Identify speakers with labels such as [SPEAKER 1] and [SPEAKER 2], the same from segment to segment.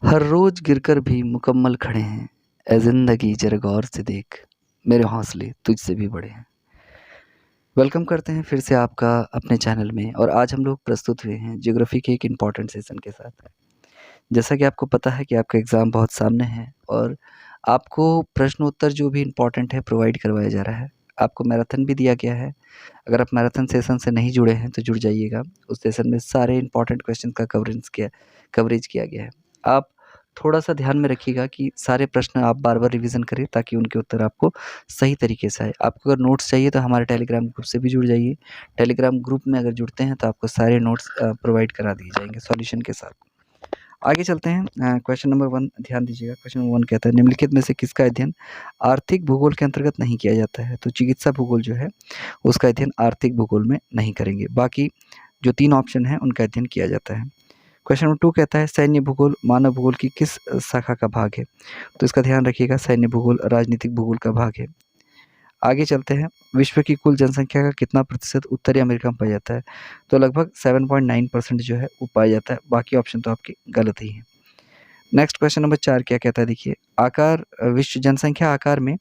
[SPEAKER 1] हर रोज गिरकर भी मुकम्मल खड़े हैं। ए ज़िंदगी ज़रा गौर से देख, मेरे हौसले तुझसे भी बड़े हैं। वेलकम करते हैं फिर से आपका अपने चैनल में और आज हम लोग प्रस्तुत हुए हैं ज्योग्राफी के एक इम्पॉर्टेंट सेशन के साथ। जैसा कि आपको पता है कि आपका एग्ज़ाम बहुत सामने है और आपको प्रश्न उत्तर जो भी इम्पोर्टेंट है प्रोवाइड करवाया जा रहा है। आपको मैराथन भी दिया गया है। अगर आप मैराथन सेशन से नहीं जुड़े हैं तो जुड़ जाइएगा। उस सेशन में सारे इम्पोर्टेंट क्वेश्चन का कवरेज किया गया है। आप थोड़ा-सा ध्यान में रखिएगा कि सारे प्रश्न आप बार-बार रिवीज़न करें ताकि उनके उत्तर आपको सही तरीके से आए। आपको अगर नोट्स चाहिए तो हमारे टेलीग्राम ग्रुप से भी जुड़ जाइए। टेलीग्राम ग्रुप में अगर जुड़ते हैं तो आपको सारे नोट्स प्रोवाइड करा दिए जाएँगे सॉल्यूशन के साथ। आगे चलते हैं। क्वेश्चन नंबर 1 ध्यान दीजिएगा। क्वेश्चन नंबर 1 कहता है निम्नलिखित में से किसका अध्ययन आर्थिक भूगोल के अंतर्गत नहीं किया जाता है? तो चिकित्सा भूगोल जो है उसका अध्ययन आर्थिक भूगोल में नहीं करेंगे। बाकी जो 3 ऑप्शन हैं उनका अध्ययन किया जाता है। क्वेश्चन नंबर 2 कहता है सैन्य भूगोल मानव भूगोल की किस शाखा का भाग है? तो इसका ध्यान रखिएगा सैन्य भूगोल राजनीतिक भूगोल का भाग है। आगे चलते हैं। विश्व की कुल जनसंख्या का कितना प्रतिशत उत्तरी अमेरिका में पाया जाता है? तो लगभग 7.9% जो है वो पाया जाता है। बाकी ऑप्शन तो आपके गलत ही हैं। नेक्स्ट क्वेश्चन नंबर 4 क्या कहता है देखिए, विश्व जनसंख्या आकार में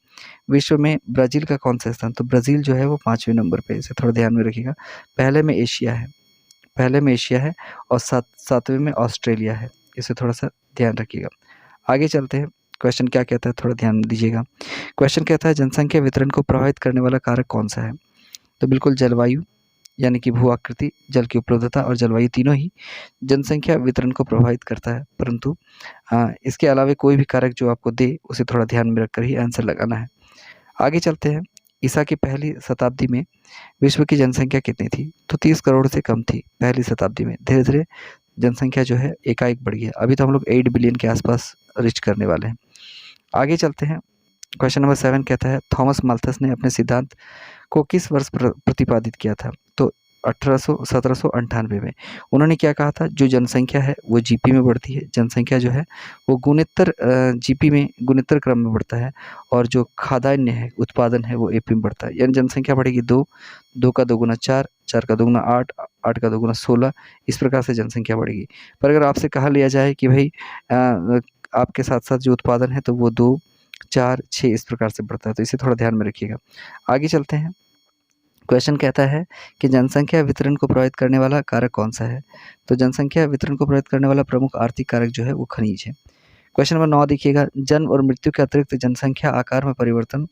[SPEAKER 1] विश्व में ब्राज़ील का कौन-सा स्थान? तो ब्राज़ील जो है वो 5वें नंबर पे है, इसे थोड़ा ध्यान में रखिएगा। पहले में एशिया है और 7वें में ऑस्ट्रेलिया है, इसे थोड़ा-सा ध्यान रखिएगा। आगे चलते हैं, क्वेश्चन क्या कहता है थोड़ा ध्यान दीजिएगा। क्वेश्चन कहता है जनसंख्या वितरण को प्रभावित करने वाला कारक कौन-सा है? तो बिल्कुल जलवायु यानी कि भू आकृति, जल की उपलब्धता और जलवायु तीनों ही जनसंख्या वितरण को प्रभावित करता है, परंतु इसके अलावा कोई भी कारक जो आपको दे, उसे थोड़ा ध्यान में रखकर ही आंसर लगाना है। आगे चलते हैं, ईसा की पहली शताब्दी में विश्व की जनसंख्या कितनी थी? तो 30 करोड़ से कम थी पहली शताब्दी में। धीरे-धीरे जनसंख्या जो है एकाएक बढ़ गई है। अभी तो हम लोग 8 बिलियन के आसपास रीच करने वाले हैं। आगे चलते हैं, क्वेश्चन नंबर 7 कहता है थॉमस माल्थस ने अपने सिद्धांत को किस वर्ष प्रतिपादित किया था? तो 1798 में। उन्होंने क्या कहा था जो जनसंख्या है वो जीपी में बढ़ती है। जनसंख्या जो है वो जीपी में गुणित्तर क्रम में बढ़ता है और जो खाद्यान्न है, उत्पादन है वो एपी में बढ़ता है। यानी जनसंख्या बढ़ेगी 2, 2 का दोगुना 4, 4 का दोगुना 8, 8 का दोगुना 16 इस प्रकार से जनसंख्या बढ़ेगी। पर अगर आपसे कहा लिया जाए कि भई आपके साथ-साथ जो उत्पादन है तो वो 2, 4, 6 इस प्रकार से बढ़ता है, तो इसे थोड़ा ध्यान में रखिएगा। आगे चलते हैं। क्वेश्चन कहता है कि जनसंख्या वितरण को प्रभावित करने वाला कारक कौन-सा है? तो जनसंख्या वितरण को प्रभावित करने वाला प्रमुख आर्थिक कारक जो है वो खनिज है। क्वेश्चन नंबर 9 देखिएगा, जन्म और मृत्यु के अतिरिक्त जनसंख्या आकार में परिवर्तन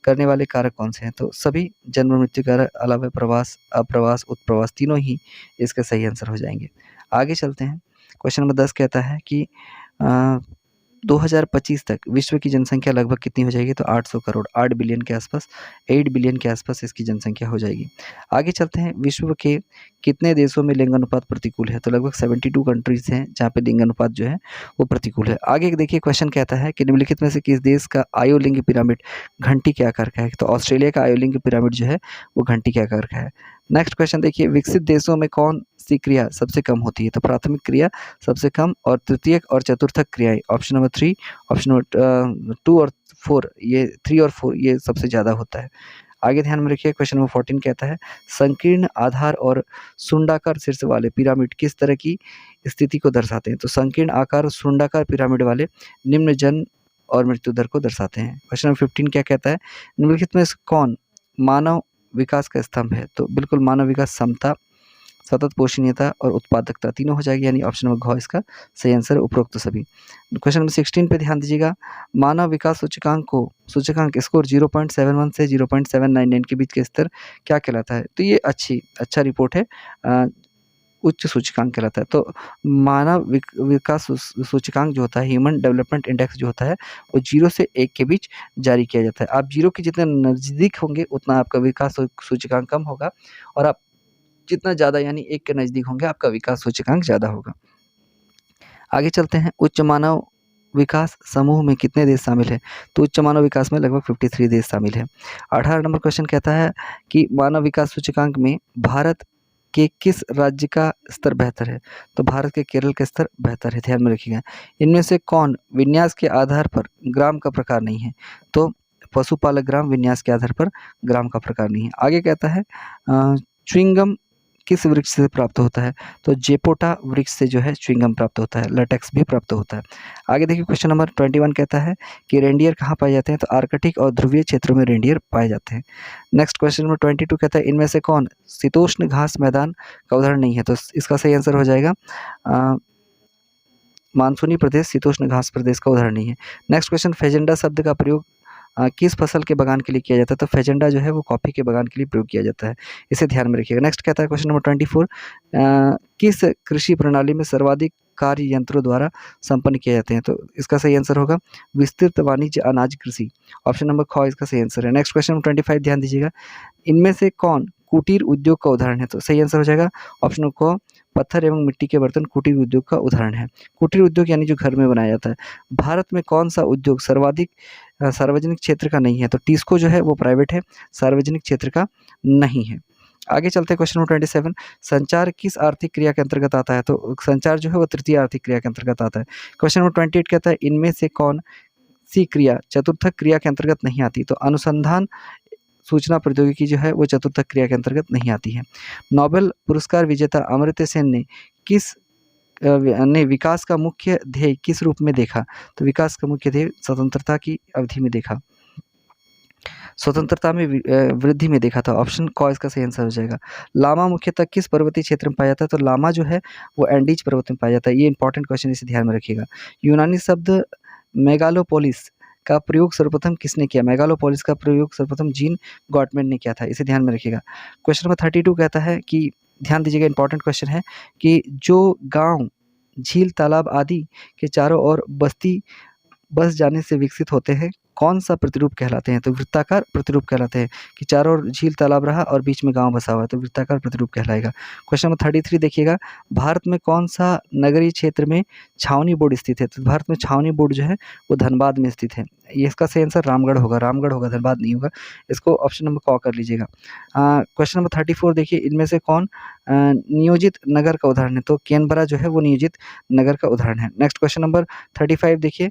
[SPEAKER 1] करने वाले कारक कौन-से हैं? तो सभी जन्म और मृत्यु के अलावा प्रवास, अप्रवास, उत्प्रवास तीनों ही इसके सही आंसर हो जाएँगे। आगे चलते हैं। क्वेश्चन नंबर 10 कहता है कि अ 2025 तक विश्व की जनसंख्या लगभग कितनी हो जाएगी? तो 800 करोड़, 8 बिलियन के आसपास, 8 बिलियन के आसपास इसकी जनसंख्या हो जाएगी। आगे चलते हैं, विश्व के कितने देशों में लिंगानुपात प्रतिकूल है? तो लगभग 72 कंट्रीज़ हैं, जहाँ पे लिंगानुपात जो है, वो प्रतिकूल है। आगे देखिए क्वेश्चन कहता है कि निम्नलिखित में से किस देश का आयोलिंग पिरामिड घंटी के आकार का है? तो ऑस्ट्रेलिया का आयोलिंग पिरामिड जो है, वो घंटी के आकार का है। नेक्स्ट क्वेश्चन देखिए, विकसित देशों में कौन-सी क्रिया सबसे कम होती है? तो प्राथमिक क्रिया सबसे कम और तृतीयक और चतुर्थक क्रियाएँ ऑप्शन नंबर 3, ऑप्शन नंबर 2 और 4 ये 3 और 4 ये सबसे ज़्यादा होता है। आगे ध्यान में रखिए क्वेश्चन नंबर 14 कहता है संकीर्ण आधार और शुंडाकार शीर्ष वाले पिरामिड किस तरह की स्थिति को दर्शाते हैं? तो संकीर्ण आकार और शुंडाकार पिरामिड वाले निम्न जन्म और मृत्यु दर को दर्शाते हैं। क्वेश्चन नंबर 15 क्या कहता है? निम्नलिखित में से कौन मानव विकास का स्तंभ है? तो बिल्कुल मानव विकास समता, सतत पोषणीयता और उत्पादकता तीनों हो जाएगी यानी ऑप्शन नंबर घ इसका सही आंसर है उपरोक्त सभी। क्वेश्चन नंबर 16 पे ध्यान दीजिएगा। मानव विकास सूचकांक स्कोर 0.71 से 0.799 के बीच का स्तर क्या कहलाता है? तो ये अच्छा रिपोर्ट है। उच्च सूचकांक कहलाता है। तो मानव विकास सूचकांक जो होता है ह्यूमन डेवलपमेंट इंडेक्स जो होता है वो 0 से 1 के बीच जारी किया जाता है। आप 0 के जितने नज़दीक होंगे उतना आपका विकास सूचकांक कम होगा और आप जितना ज़्यादा यानी 1 के नज़दीक होंगे आपका विकास सूचकांक ज़्यादा होगा। आगे चलते हैं, उच्च मानव विकास समूह में कितने देश शामिल हैं? तो उच्च मानव विकास में लगभग 53 देश शामिल हैं। 18 नंबर क्वेश्चन कहता है कि मानव विकास सूचकांक में भारत के किस राज्य का स्तर बेहतर है? तो भारत के केरल का स्तर बेहतर है, ध्यान में रखिएगा। इनमें से कौन विन्यास के आधार पर ग्राम का प्रकार नहीं है? तो पशुपालक ग्राम विन्यास के आधार पर ग्राम का प्रकार नहीं है। आगे कहता है च्युइंगम किस वृक्ष से प्राप्त होता है? तो जेपोटा वृक्ष से जो है च्युइंगम प्राप्त होता है, लेटेक्स भी प्राप्त होता है। आगे देखिए क्वेश्चन नंबर 21 कहता है कि रेंडियर कहाँ पाए जाते हैं? तो आर्कटिक और ध्रुवीय क्षेत्रों में रेंडियर पाए जाते हैं। नेक्स्ट क्वेश्चन नंबर 22 कहता है इनमें से कौन शीतोष्ण घास मैदान का उदाहरण नहीं है? तो इसका सही आंसर हो जाएगा मानसूनी प्रदेश शीतोष्ण घास प्रदेश का उदाहरण नहीं है। नेक्स्ट क्वेश्चन, फेजेंडा शब्द का प्रयोग किस फसल के बगान के लिए किया जाता है? तो फेजेंडा जो है वो कॉफ़ी के बगान के लिए प्रयोग किया जाता है, इसे ध्यान में रखिएगा। नेक्स्ट कहता है क्वेश्चन नंबर 24, किस कृषि प्रणाली में सर्वाधिक कार्य यंत्रों द्वारा संपन्न किए जाते हैं? तो इसका सही आंसर होगा विस्तृत वाणिज्य अनाज कृषि, ऑप्शन नंबर ख इसका सही आंसर है। नेक्स्ट क्वेश्चन नंबर 25 ध्यान दीजिएगा, इनमें से कौन कुटीर उद्योग का उदाहरण है? तो सही आंसर हो जाएगा ऑप्शन क, पत्थर एवं मिट्टी के बर्तन कुटीर उद्योग का उदाहरण है। कुटीर उद्योग यानी जो घर में बनाया जाता है। भारत में कौन सा उद्योग सर्वाधिक सार्वजनिक क्षेत्र का नहीं है? तो टिस्को जो है वो प्राइवेट है, सार्वजनिक क्षेत्र का नहीं है। आगे चलते हैं क्वेश्चन नंबर 27, संचार किस आर्थिक क्रिया के अंतर्गत आता है? तो संचार जो है वो तृतीय आर्थिक क्रिया के अंतर्गत आता है। क्वेश्चन नंबर 28 कहता है इनमें से कौन सी क्रिया चतुर्थक क्रिया के अंतर्गत नहीं आती? तो अनुसंधान सूचना प्रौद्योगिकी जो है वो चतुर्थक क्रिया के अंतर्गत नहीं आती है। नोबेल पुरस्कार विजेता अमर्त्य सेन ने विकास का मुख्य ध्येय किस रूप में देखा? तो विकास का मुख्य ध्येय स्वतंत्रता की अवधि में देखा, स्वतंत्रता में वृद्धि में देखा था, ऑप्शन क इसका सही आंसर हो जाएगा। लामा मुख्यतः किस पर्वतीय क्षेत्र में पाया जाता है? तो लामा जो है वो एंडीज पर्वत में पाया जाता है, ये इंपॉर्टेंट क्वेश्चन, इसे ध्यान में रखिएगा। यूनानी शब्द मेगालोपोलिस का प्रयोग सर्वप्रथम किसने किया? मेगालोपोलिस का प्रयोग सर्वप्रथम जीन गॉटमैन ने किया था, इसे ध्यान में रखिएगा। क्वेश्चन नंबर 32 कहता है कि ध्यान दीजिएगा, इंपॉर्टेंट क्वेश्चन है कि जो गांव झील तालाब आदि के चारों ओर बस जाने से विकसित होते हैं, कौन सा प्रतिरूप कहलाते हैं? तो वृत्ताकार प्रतिरूप कहलाते हैं, कि चारों ओर झील तालाब रहा और बीच में गांव बसा हुआ है, तो वृत्ताकार प्रतिरूप कहलाएगा। क्वेश्चन नंबर 33 देखिएगा, भारत में कौन सा नगरीय क्षेत्र में छावनी बोर्ड स्थित है? तो भारत में छावनी बोर्ड जो है वो धनबाद में स्थित है, ये इसका सही आंसर रामगढ़ होगा, धनबाद नहीं होगा, इसको ऑप्शन नंबर क कर लीजिएगा। क्वेश्चन नंबर 34 देखिए, इनमें से कौन नियोजित नगर का उदाहरण है? तो कैनबरा जो है वो नियोजित नगर का उदाहरण है। नेक्स्ट क्वेश्चन नंबर 35 देखिए,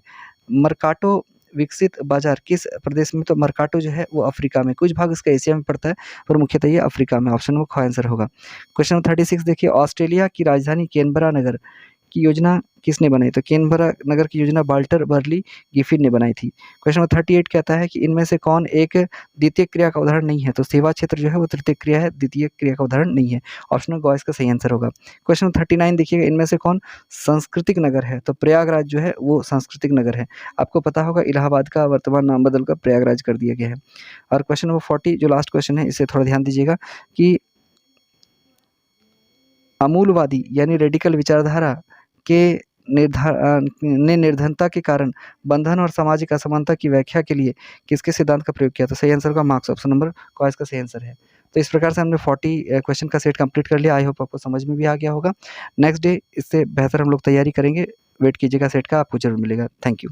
[SPEAKER 1] मर्काटो विकसित बाजार किस प्रदेश में? तो मर्काटो जो है वो अफ्रीका में, कुछ भाग इसका एशिया में पड़ता है पर मुख्यतः ये अफ्रीका में, ऑप्शन नंबर ख आंसर होगा। क्वेश्चन नंबर 36 देखिए, ऑस्ट्रेलिया की राजधानी कैनबरा नगर की योजना किसने बनाई? तो कैनबरा नगर की योजना वाल्टर बर्ली गिफिन ने बनाई थी। क्वेश्चन नंबर 38 कहता है कि इनमें से कौन एक द्वितीय क्रिया का उदाहरण नहीं है? तो सेवा क्षेत्र जो है वो तृतीय क्रिया है, द्वितीय क्रिया का उदाहरण नहीं है, ऑप्शन ग इसका सही आंसर होगा। क्वेश्चन नंबर 39 देखिएगा, इनमें से कौन सांस्कृतिक नगर है? तो प्रयागराज जो है वो सांस्कृतिक नगर है, आपको पता होगा इलाहाबाद का वर्तमान नाम बदलकर प्रयागराज कर दिया गया है। और क्वेश्चन नंबर 40 जो लास्ट क्वेश्चन है, इसे थोड़ा ध्यान दीजिएगा कि अमूलवादी यानी रेडिकल विचारधारा के निर्धनता के कारण बंधन और सामाजिक असमानता की व्याख्या के लिए किसके सिद्धांत का प्रयोग किया? तो सही आंसर होगा मार्क्स, ऑप्शन नंबर क इसका सही आंसर है। तो इस प्रकार से हमने 40 क्वेश्चन का सेट कंप्लीट कर लिया, आई होप आपको समझ में भी आ गया होगा। नेक्स्ट डे इससे बेहतर हम लोग तैयारी करेंगे, वेट कीजिएगा सेट का, आपको जरूर मिलेगा। Thank you.